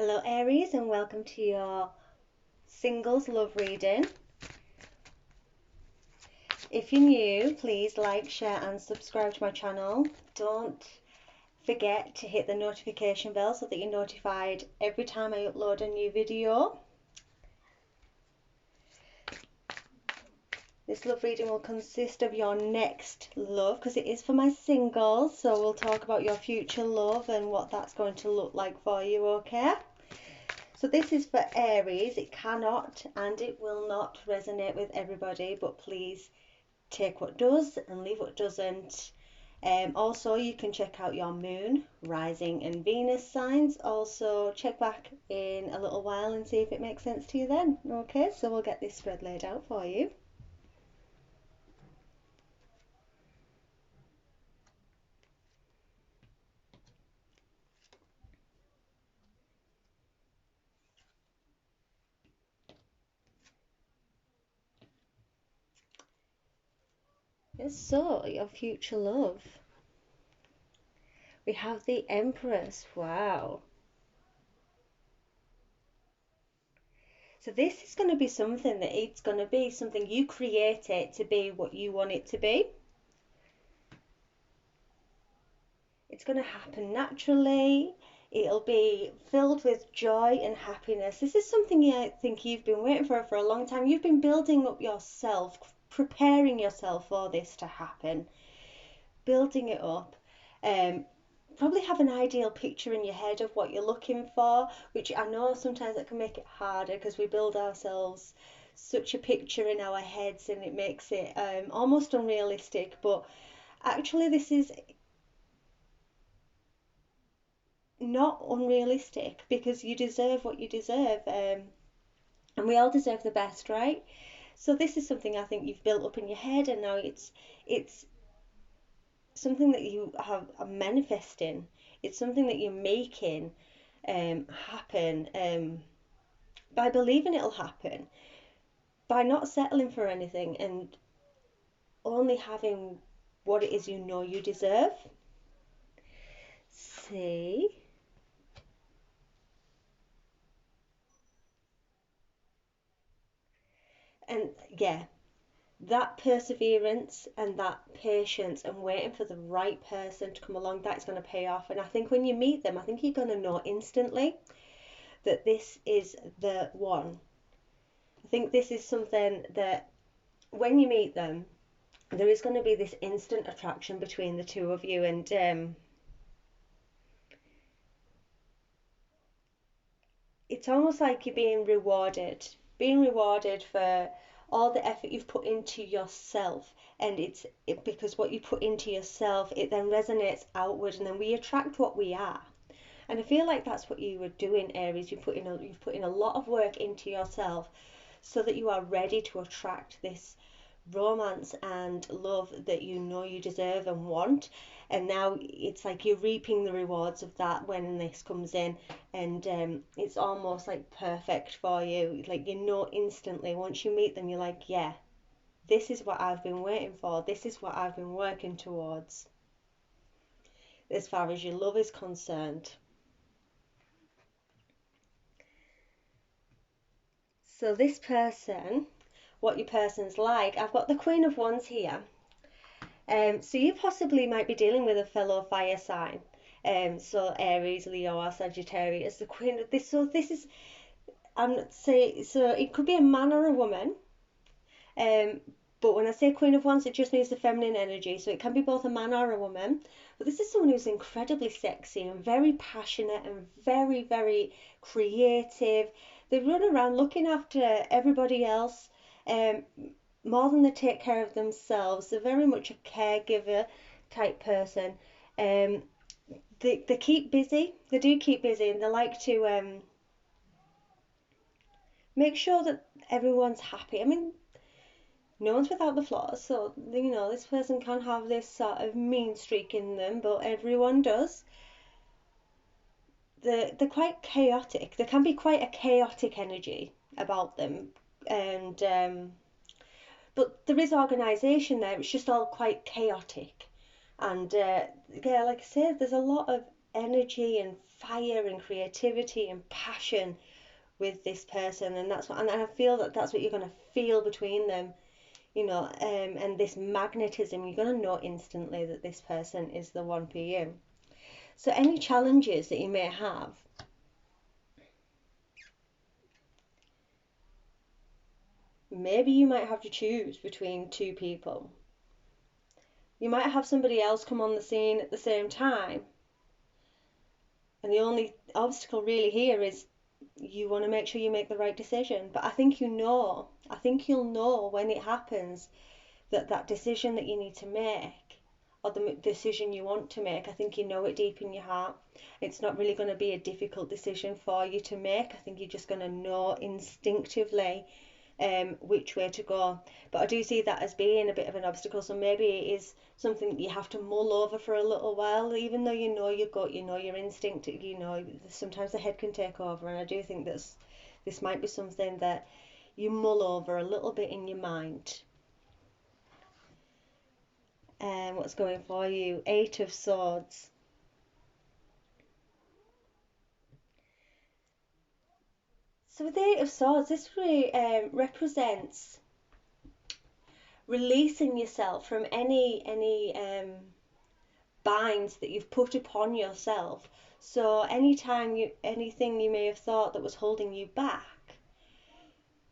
Hello Aries, and welcome to your singles love reading. If you're new, please like, share and subscribe to my channel. Don't forget to hit the notification bell so that you're notified every time I upload a new video. This love reading will consist of your next love because it is for my singles, so we'll talk about your future love and what that's going to look like for you, okay? So this is for Aries. It cannot and it will not resonate with everybody, but please take what does and leave what doesn't. Also, you can check out your moon, rising and Venus signs. Also, check back in a little while and see if it makes sense to you then. Okay, so we'll get this spread laid out for you. Yes, so your future love. We have the Empress. Wow. So this is going to be something that it's going to be something you create it to be what you want it to be. It's going to happen naturally. It'll be filled with joy and happiness. This is something I think you've been waiting for a long time. You've been building up yourself, preparing yourself for this to happen, building it up. Probably have an ideal picture in your head of what you're looking for, which I know sometimes that can make it harder because we build ourselves such a picture in our heads and it makes it almost unrealistic. But actually, this is not unrealistic because you deserve what you deserve, and we all deserve the best, right? So this is something I think you've built up in your head, and now it's something that you are manifesting. It's something that you're making happen, by believing it'll happen, by not settling for anything and only having what it is you know you deserve. See? And yeah, that perseverance and that patience and waiting for the right person to come along, that's going to pay off. And I think when you meet them, I think you're going to know instantly that this is the one. I think this is something that when you meet them, there is going to be this instant attraction between the two of you, and it's almost like you're being rewarded for all the effort you've put into yourself. And because what you put into yourself, it then resonates outward, and then we attract what we are. And I feel like that's what you were doing, Aries. You've put in a lot of work into yourself so that you are ready to attract this romance and love that you know you deserve and want. And now it's like you're reaping the rewards of that when this comes in, and it's almost like perfect for you. Like, you know, instantly once you meet them, you're like, yeah, this is what I've been waiting for, this is what I've been working towards as far as your love is concerned. So this person, what your person's like, I've got the Queen of Wands here. So you possibly might be dealing with a fellow fire sign. So Aries, Leo, or Sagittarius. The Queen of this. So this is, I'm not say. So it could be a man or a woman. Um, but when I say Queen of Wands, it just means the feminine energy. So it can be both a man or a woman. But this is someone who's incredibly sexy and very passionate and very, very creative. They run around looking after everybody else. Um, More than they take care of themselves. They're very much a caregiver type person. Um, they keep busy. They do keep busy, and they like to make sure that everyone's happy. I mean, no one's without the flaws, so you know this person can have this sort of mean streak in them, but everyone does. They're quite chaotic. There can be quite a chaotic energy about them, and but there is organisation there. It's just all quite chaotic. And yeah, like I said, there's a lot of energy and fire and creativity and passion with this person, and that's what, and I feel that that's what you're going to feel between them, and this magnetism, you're going to know instantly that this person is the one for you. So any challenges that you may have, maybe you might have to choose between two people. You might have somebody else come on the scene at the same time, and the only obstacle really here is you want to make sure you make the right decision. But I think you'll know when it happens that that decision that you need to make, or the decision you want to make, I think you know it deep in your heart. It's not really going to be a difficult decision for you to make. I think you're just going to know instinctively which way to go. But I do see that as being a bit of an obstacle. So maybe it is something that you have to mull over for a little while, even though you know your gut, you know your instinct, sometimes the head can take over. And I do think that this might be something that you mull over a little bit in your mind. What's going for you? Eight of Swords. So with the Eight of Swords, this really represents releasing yourself from any binds that you've put upon yourself. So anything you may have thought that was holding you back,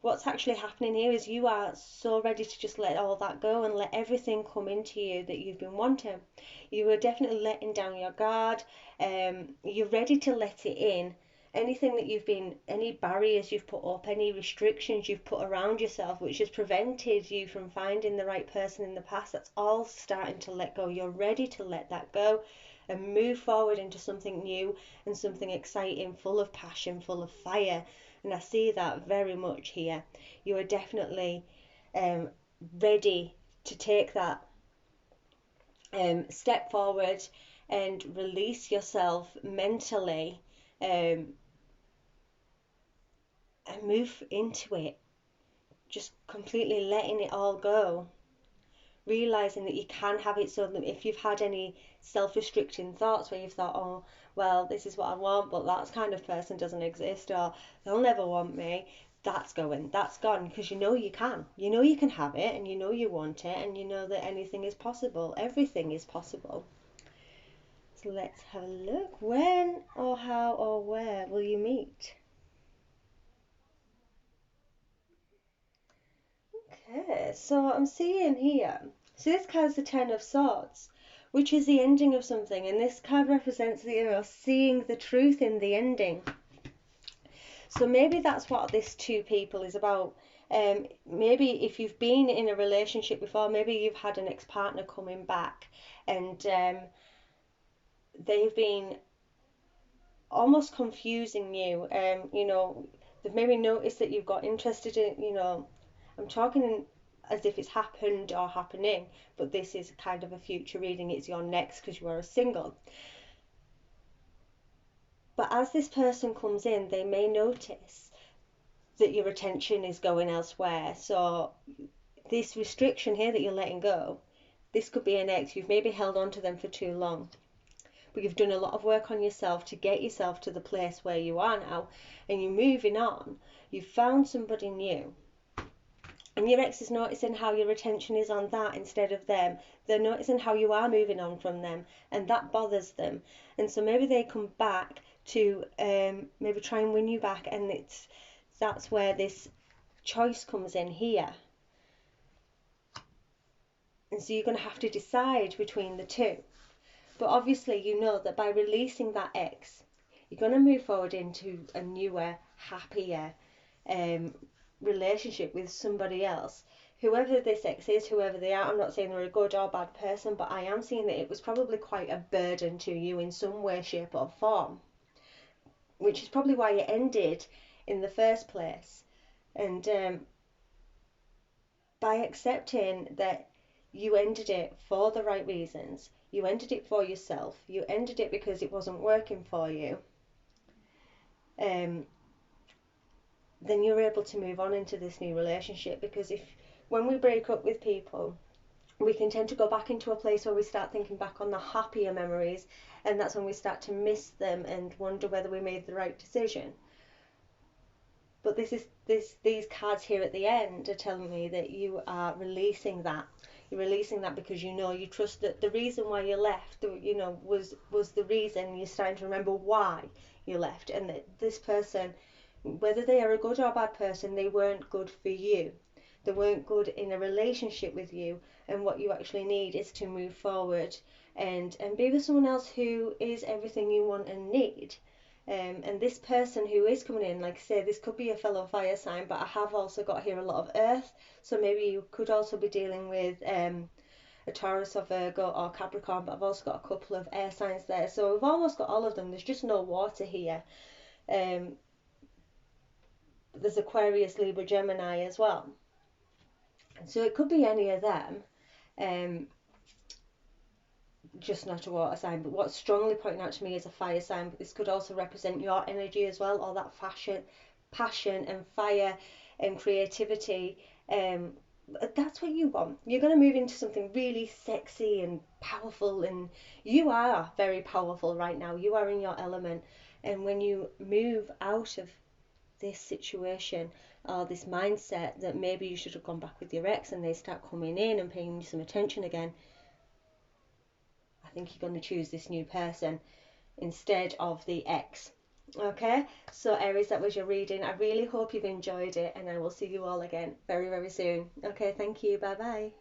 what's actually happening here is you are so ready to just let all that go and let everything come into you that you've been wanting. You are definitely letting down your guard. You're ready to let it in. Anything that any barriers you've put up, any restrictions you've put around yourself, which has prevented you from finding the right person in the past, that's all starting to let go. You're ready to let that go and move forward into something new and something exciting, full of passion, full of fire. And I see that very much here. You are definitely ready to take that step forward and release yourself mentally, and move into it, just completely letting it all go, realizing that you can have it. So that if you've had any self-restricting thoughts where you've thought, oh well, this is what I want, but that kind of person doesn't exist, or they'll never want me, that's gone, because you can have it, and you know you want it, and you know that anything is possible, everything is possible. So let's have a look. When or how or where will you meet? Okay, so I'm seeing here. So this card's the Ten of Swords, which is the ending of something, and this card represents seeing the truth in the ending. So maybe that's what this two people is about. Maybe if you've been in a relationship before, maybe you've had an ex-partner coming back, and they've been almost confusing you. They've maybe noticed that you've got interested in, I'm talking as if it's happened or happening, but this is kind of a future reading. It's your next because you are a single. But as this person comes in, they may notice that your attention is going elsewhere. So this restriction here that you're letting go, this could be an ex. You've maybe held on to them for too long, but you've done a lot of work on yourself to get yourself to the place where you are now, and you're moving on. You've found somebody new, and your ex is noticing how your attention is on that instead of them. They're noticing how you are moving on from them, and that bothers them. And so maybe they come back to maybe try and win you back, and that's where this choice comes in here. And so you're going to have to decide between the two. But obviously you know that by releasing that ex, you're going to move forward into a newer, happier relationship with somebody else. Whoever this ex is, whoever they are, I'm not saying they're a good or bad person, but I am seeing that it was probably quite a burden to you in some way, shape or form, which is probably why it ended in the first place. And by accepting that you ended it for the right reasons, you ended it for yourself, you ended it because it wasn't working for you, then you're able to move on into this new relationship. Because when we break up with people, we can tend to go back into a place where we start thinking back on the happier memories, and that's when we start to miss them and wonder whether we made the right decision. But these cards here at the end are telling me that you are releasing that. You're releasing that because you trust that the reason why you left, was the reason. You're starting to remember why you left, and that this person, whether they are a good or bad person, they weren't good for you. They weren't good in a relationship with you, and what you actually need is to move forward and be with someone else who is everything you want and need. And this person who is coming in, like I say, this could be a fellow fire sign, but I have also got here a lot of earth. So maybe you could also be dealing with a Taurus or Virgo or Capricorn, but I've also got a couple of air signs there. So we've almost got all of them. There's just no water here. Um, there's Aquarius, Libra, Gemini as well. So it could be any of them. Um, just not a water sign, but what's strongly pointing out to me is a fire sign, but this could also represent your energy as well, all that passion and fire and creativity. That's what you want. You're going to move into something really sexy and powerful, and you are very powerful right now. You are in your element, and when you move out of this situation or this mindset that maybe you should have gone back with your ex, and they start coming in and paying you some attention again, I think you're going to choose this new person instead of the ex. Okay, so Aries, that was your reading. I really hope you've enjoyed it, and I will see you all again very, very soon. Okay, thank you. Bye bye.